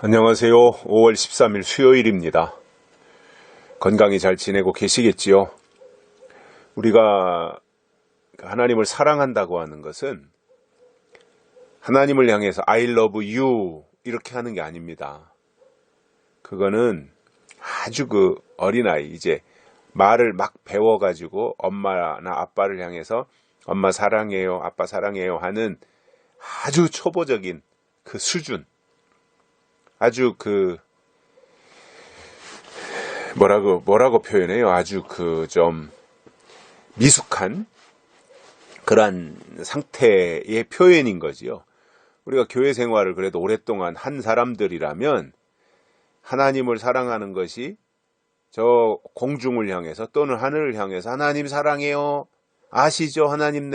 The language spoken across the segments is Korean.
안녕하세요. 5월 13일 수요일입니다. 건강히 잘 지내고 계시겠지요? 우리가 하나님을 사랑한다고 하는 것은 하나님을 향해서 I love you 이렇게 하는 게 아닙니다. 그거는 아주 어린아이, 이제 말을 막 배워가지고 엄마나 아빠를 향해서 엄마 사랑해요, 아빠 사랑해요 하는 아주 초보적인 그 수준, 아주 뭐라고 표현해요? 아주 좀 미숙한 그러한 상태의 표현인 거지요. 우리가 교회 생활을 그래도 오랫동안 한 사람들이라면 하나님을 사랑하는 것이 저 공중을 향해서 또는 하늘을 향해서 하나님 사랑해요. 아시죠? 하나님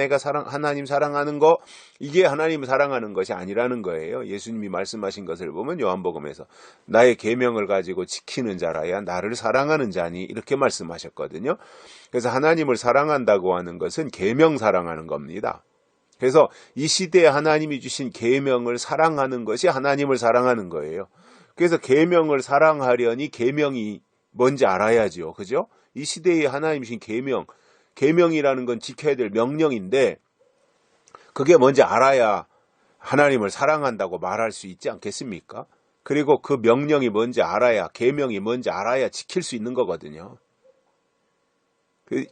사랑하는 거, 이게 하나님을 사랑하는 것이 아니라는 거예요. 예수님이 말씀하신 것을 보면 요한복음에서 나의 계명을 가지고 지키는 자라야 나를 사랑하는 자니 이렇게 말씀하셨거든요. 그래서 하나님을 사랑한다고 하는 것은 계명 사랑하는 겁니다. 그래서 이 시대에 하나님이 주신 계명을 사랑하는 것이 하나님을 사랑하는 거예요. 그래서 계명을 사랑하려니 계명이 뭔지 알아야죠. 그죠? 이 시대에 하나님 주신 계명이라는 건 지켜야 될 명령인데 그게 뭔지 알아야 하나님을 사랑한다고 말할 수 있지 않겠습니까? 그리고 그 명령이 뭔지 알아야, 계명이 뭔지 알아야 지킬 수 있는 거거든요.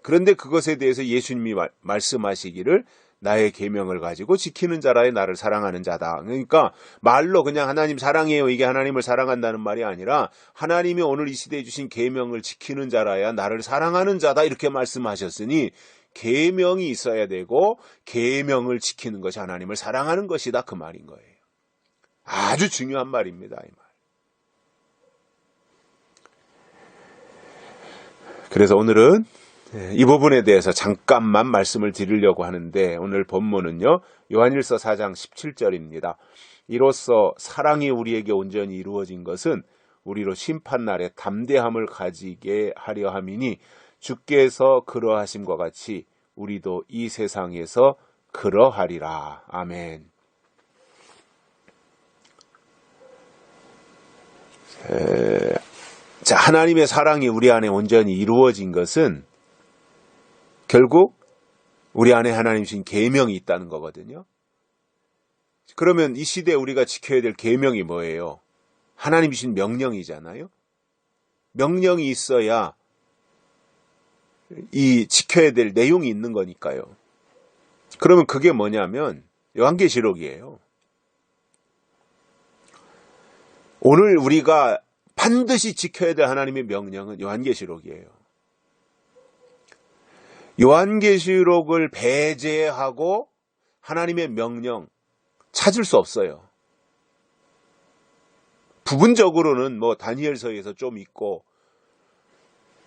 그런데 그것에 대해서 예수님이 말씀하시기를 나의 계명을 가지고 지키는 자라야 나를 사랑하는 자다. 그러니까 말로 그냥 하나님 사랑해요, 이게 하나님을 사랑한다는 말이 아니라 하나님이 오늘 이 시대에 주신 계명을 지키는 자라야 나를 사랑하는 자다 이렇게 말씀하셨으니 계명이 있어야 되고 계명을 지키는 것이 하나님을 사랑하는 것이다, 그 말인 거예요. 아주 중요한 말입니다, 이 말. 그래서 오늘은 이 부분에 대해서 잠깐만 말씀을 드리려고 하는데, 오늘 본문은요, 요한일서 4장 17절입니다. 이로써 사랑이 우리에게 온전히 이루어진 것은 우리로 심판날에 담대함을 가지게 하려 함이니 주께서 그러하심과 같이 우리도 이 세상에서 그러하리라. 아멘. 자, 하나님의 사랑이 우리 안에 온전히 이루어진 것은 결국 우리 안에 하나님 주신 계명이 있다는 거거든요. 그러면 이 시대에 우리가 지켜야 될 계명이 뭐예요? 하나님 주신 명령이잖아요. 명령이 있어야 이 지켜야 될 내용이 있는 거니까요. 그러면 그게 뭐냐면 요한계시록이에요. 오늘 우리가 반드시 지켜야 될 하나님의 명령은 요한계시록이에요. 요한계시록을 배제하고 하나님의 명령 찾을 수 없어요. 부분적으로는 다니엘서에서 좀 있고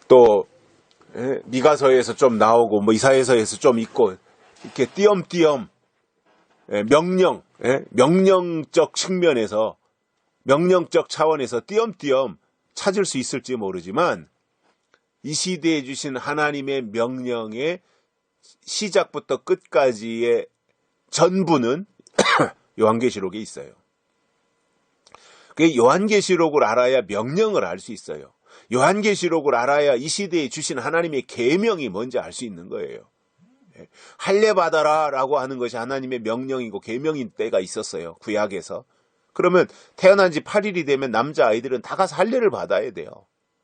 또 미가서에서 좀 나오고 이사야서에서 좀 있고 이렇게 띄엄띄엄 명령적 측면에서, 명령적 차원에서 띄엄띄엄 찾을 수 있을지 모르지만 이 시대에 주신 하나님의 명령의 시작부터 끝까지의 전부는 요한계시록에 있어요. 그 요한계시록을 알아야 명령을 알 수 있어요. 요한계시록을 알아야 이 시대에 주신 하나님의 계명이 뭔지 알 수 있는 거예요. 할례 받아라 라고 하는 것이 하나님의 명령이고 계명인 때가 있었어요, 구약에서. 그러면 태어난 지 8일이 되면 남자아이들은 다 가서 할례를 받아야 돼요.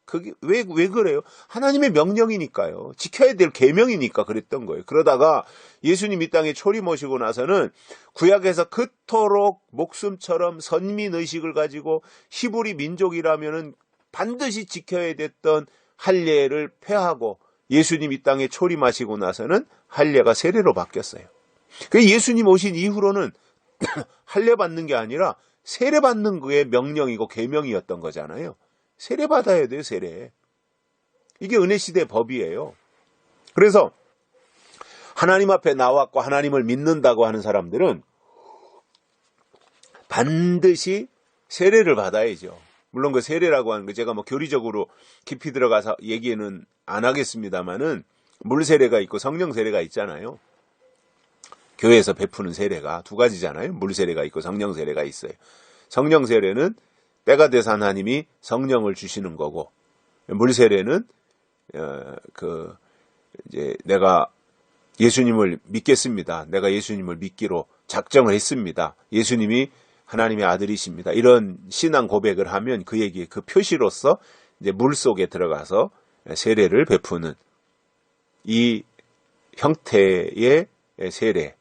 그게 왜 그래요? 하나님의 명령이니까요. 지켜야 될 계명이니까 그랬던 거예요. 그러다가 예수님 이 땅에 초림 오시고 나서는 구약에서 그토록 목숨처럼 선민의식을 가지고 히브리 민족이라면은 반드시 지켜야 됐던 할례를 폐하고 예수님 이 땅에 초림하시고 나서는 할례가 세례로 바뀌었어요. 그 예수님 오신 이후로는 할례 받는 게 아니라 세례 받는 그의 명령이고 계명이었던 거잖아요. 세례 받아야 돼요, 세례. 이게 은혜시대 법이에요. 그래서 하나님 앞에 나왔고 하나님을 믿는다고 하는 사람들은 반드시 세례를 받아야죠. 물론 그 세례라고 하는 거 제가 교리적으로 깊이 들어가서 얘기는 안 하겠습니다만은 물 세례가 있고 성령 세례가 있잖아요. 교회에서 베푸는 세례가 두 가지잖아요. 물 세례가 있고 성령 세례가 있어요. 성령 세례는 때가 돼서 하나님이 성령을 주시는 거고, 물 세례는 이제 내가 예수님을 믿겠습니다. 내가 예수님을 믿기로 작정을 했습니다. 예수님이 하나님의 아들이십니다. 이런 신앙 고백을 하면 그에게 그 표시로서 이제 물 속에 들어가서 세례를 베푸는 이 형태의 세례.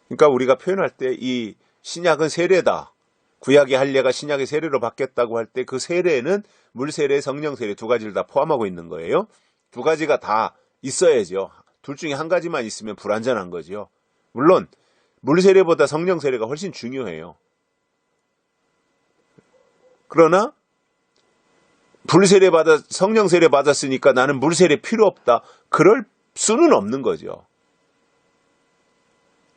그러니까 우리가 표현할 때 이 신약은 세례다. 구약의 할례가 신약의 세례로 바뀌었다고 할 때 그 세례는 물 세례, 성령 세례 두 가지를 다 포함하고 있는 거예요. 두 가지가 다 있어야죠. 둘 중에 한 가지만 있으면 불완전한 거죠. 물론 물 세례보다 성령 세례가 훨씬 중요해요. 그러나 불 세례 받아 성령 세례 받았으니까 나는 물 세례 필요 없다. 그럴 수는 없는 거죠.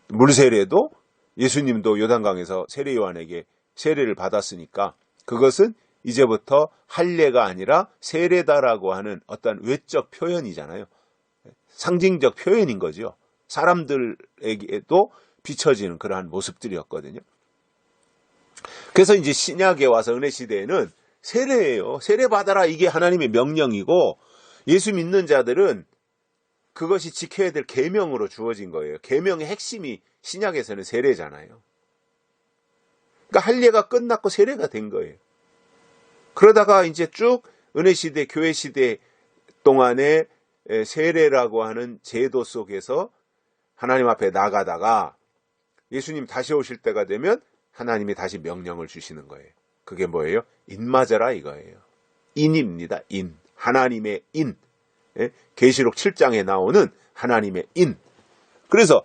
물 세례도 예수님도 요단강에서 세례 요한에게 세례를 받았으니까 그것은 이제부터 할례가 아니라 세례다라고 하는 어떤 외적 표현이잖아요. 상징적 표현인 거죠. 사람들에게도 비춰지는 그러한 모습들이었거든요. 그래서 이제 신약에 와서 은혜 시대에는 세례예요. 세례 받아라, 이게 하나님의 명령이고, 예수 믿는 자들은 그것이 지켜야 될 계명으로 주어진 거예요. 계명의 핵심이 신약에서는 세례잖아요. 그러니까 할례가 끝났고 세례가 된 거예요. 그러다가 이제 쭉 은혜 시대, 교회 시대 동안에 세례라고 하는 제도 속에서 하나님 앞에 나가다가 예수님 다시 오실 때가 되면 하나님이 다시 명령을 주시는 거예요. 그게 뭐예요? 인 맞아라 이거예요. 인입니다. 인. 하나님의 인. 계시록 7장에 나오는 하나님의 인. 그래서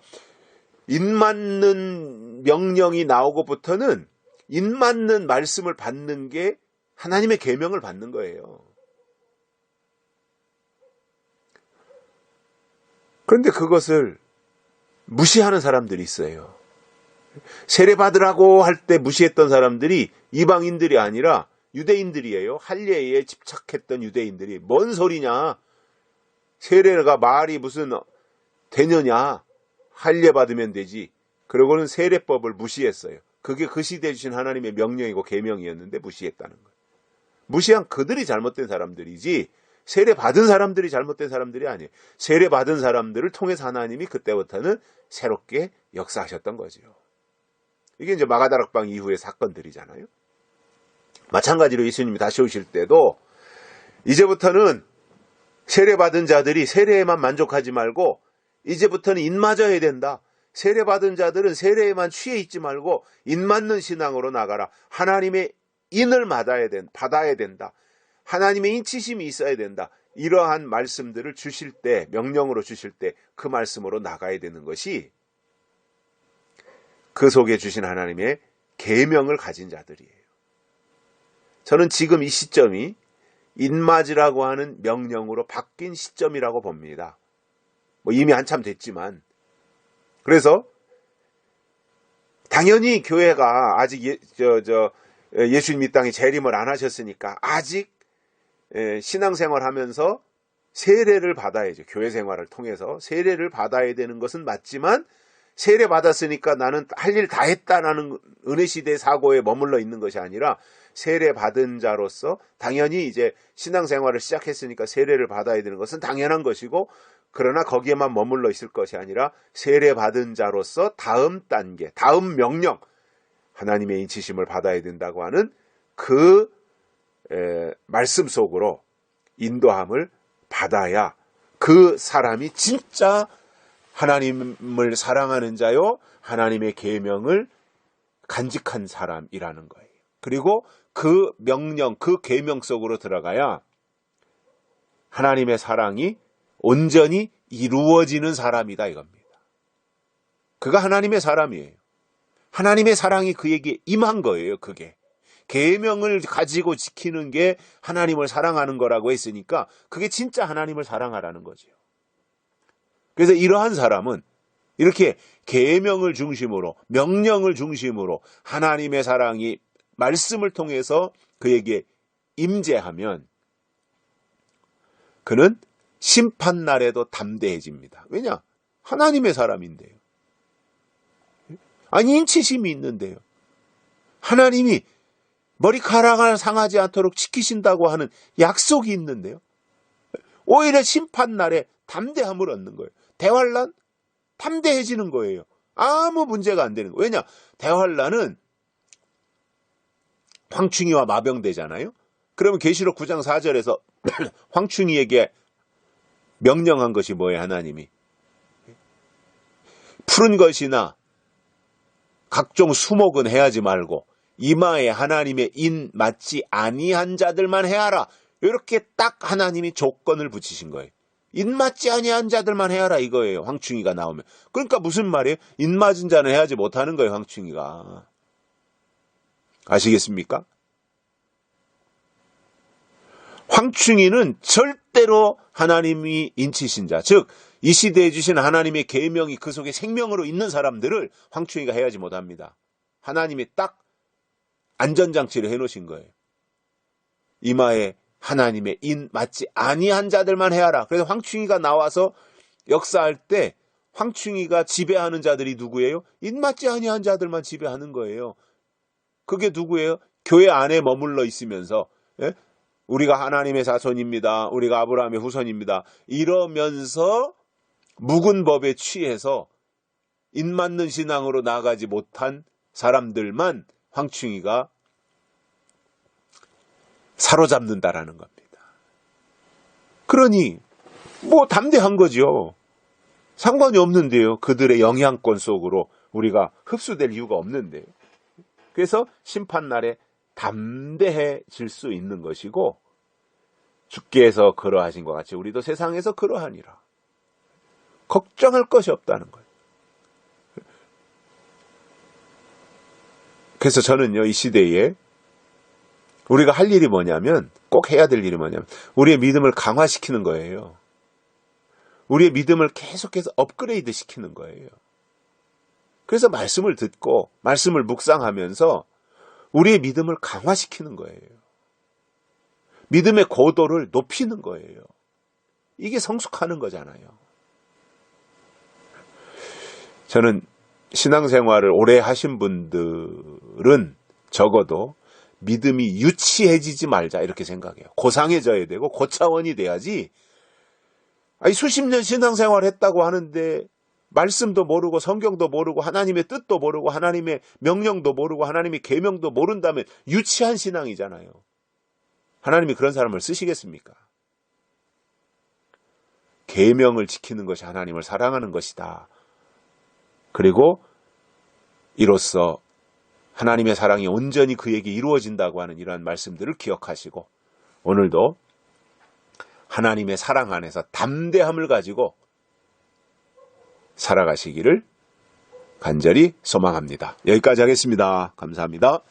인 맞는 명령이 나오고부터는 인 맞는 말씀을 받는 게 하나님의 계명을 받는 거예요. 그런데 그것을 무시하는 사람들이 있어요. 세례 받으라고 할 때 무시했던 사람들이 이방인들이 아니라 유대인들이에요. 할례에 집착했던 유대인들이. 뭔 소리냐? 세례가 말이 무슨 되느냐? 할례 받으면 되지. 그러고는 세례법을 무시했어요. 그게 그 시대에 주신 하나님의 명령이고 계명이었는데 무시했다는 거예요. 무시한 그들이 잘못된 사람들이지 세례 받은 사람들이 잘못된 사람들이 아니에요. 세례 받은 사람들을 통해서 하나님이 그때부터는 새롭게 역사하셨던 거죠. 이게 이제 마가다락방 이후의 사건들이잖아요. 마찬가지로 예수님이 다시 오실 때도 이제부터는 세례 받은 자들이 세례에만 만족하지 말고 이제부터는 인 맞아야 된다. 세례 받은 자들은 세례에만 취해 있지 말고 인 맞는 신앙으로 나가라. 하나님의 인을 받아야 된다. 하나님의 인치심이 있어야 된다. 이러한 말씀들을 주실 때, 명령으로 주실 때 그 말씀으로 나가야 되는 것이 그 속에 주신 하나님의 계명을 가진 자들이에요. 저는 지금 이 시점이 인맞으라고 하는 명령으로 바뀐 시점이라고 봅니다. 이미 한참 됐지만. 그래서 당연히 교회가 아직 예수님 이 땅에 재림을 안 하셨으니까 아직 신앙생활 하면서 세례를 받아야죠. 교회 생활을 통해서 세례를 받아야 되는 것은 맞지만 세례 받았으니까 나는 할 일 다 했다라는 은혜시대 사고에 머물러 있는 것이 아니라 세례 받은 자로서 당연히 이제 신앙생활을 시작했으니까 세례를 받아야 되는 것은 당연한 것이고, 그러나 거기에만 머물러 있을 것이 아니라 세례 받은 자로서 다음 단계, 다음 명령, 하나님의 인치심을 받아야 된다고 하는 그 말씀 속으로 인도함을 받아야 그 사람이 진짜 하나님을 사랑하는 자요, 하나님의 계명을 간직한 사람이라는 거예요. 그리고 그 명령, 그 계명 속으로 들어가야 하나님의 사랑이 온전히 이루어지는 사람이다 이겁니다. 그가 하나님의 사람이에요. 하나님의 사랑이 그에게 임한 거예요. 그게 계명을 가지고 지키는 게 하나님을 사랑하는 거라고 했으니까 그게 진짜 하나님을 사랑하라는 거죠. 그래서 이러한 사람은 이렇게 계명을 중심으로, 명령을 중심으로 하나님의 사랑이 말씀을 통해서 그에게 임재하면 그는 심판날에도 담대해집니다. 왜냐? 하나님의 사람인데요. 아니, 인치심이 있는데요. 하나님이 머리카락을 상하지 않도록 지키신다고 하는 약속이 있는데요. 오히려 심판날에 담대함을 얻는 거예요. 대환란? 담대해지는 거예요. 아무 문제가 안 되는 거예요. 왜냐? 대환란은 황충이와 마병되잖아요. 그러면 계시록 9장 4절에서 황충이에게 명령한 것이 뭐예요? 하나님이 푸른 것이나 각종 수목은 해하지 말고 이마에 하나님의 인 맞지 아니한 자들만 해하라. 이렇게 딱 하나님이 조건을 붙이신 거예요. 인 맞지 아니한 자들만 해하라 이거예요. 황충이가 나오면. 그러니까 무슨 말이에요? 인 맞은 자는 해하지 못하는 거예요. 황충이가. 아시겠습니까? 황충이는 절대로 하나님이 인치신 자, 즉 이 시대에 주신 하나님의 계명이 그 속에 생명으로 있는 사람들을 황충이가 해하지 못합니다. 하나님이 딱 안전장치를 해놓으신 거예요. 이마에 하나님의 인 맞지 아니한 자들만 해하라. 그래서 황충이가 나와서 역사할 때 황충이가 지배하는 자들이 누구예요? 인 맞지 아니한 자들만 지배하는 거예요. 그게 누구예요? 교회 안에 머물러 있으면서 우리가 하나님의 자손입니다. 우리가 아브라함의 후손입니다. 이러면서 묵은 법에 취해서 인 맞는 신앙으로 나아가지 못한 사람들만 황충이가 사로잡는다라는 겁니다. 그러니 뭐 담대한 거죠. 상관이 없는데요. 그들의 영향권 속으로 우리가 흡수될 이유가 없는데요. 그래서 심판날에 담대해질 수 있는 것이고 주께서 그러하신 것 같이 우리도 세상에서 그러하니라. 걱정할 것이 없다는 거예요. 그래서 저는요, 이 시대에 우리가 할 일이 뭐냐면, 꼭 해야 될 일이 뭐냐면 우리의 믿음을 강화시키는 거예요. 우리의 믿음을 계속해서 업그레이드 시키는 거예요. 그래서 말씀을 듣고 말씀을 묵상하면서 우리의 믿음을 강화시키는 거예요. 믿음의 고도를 높이는 거예요. 이게 성숙하는 거잖아요. 저는 신앙생활을 오래 하신 분들은 적어도 믿음이 유치해지지 말자 이렇게 생각해요. 고상해져야 되고 고차원이 돼야지. 아니 수십 년 신앙생활 했다고 하는데 말씀도 모르고 성경도 모르고 하나님의 뜻도 모르고 하나님의 명령도 모르고 하나님의 계명도 모른다면 유치한 신앙이잖아요. 하나님이 그런 사람을 쓰시겠습니까? 계명을 지키는 것이 하나님을 사랑하는 것이다. 그리고 이로써 하나님의 사랑이 온전히 그에게 이루어진다고 하는 이러한 말씀들을 기억하시고 오늘도 하나님의 사랑 안에서 담대함을 가지고 살아가시기를 간절히 소망합니다. 여기까지 하겠습니다. 감사합니다.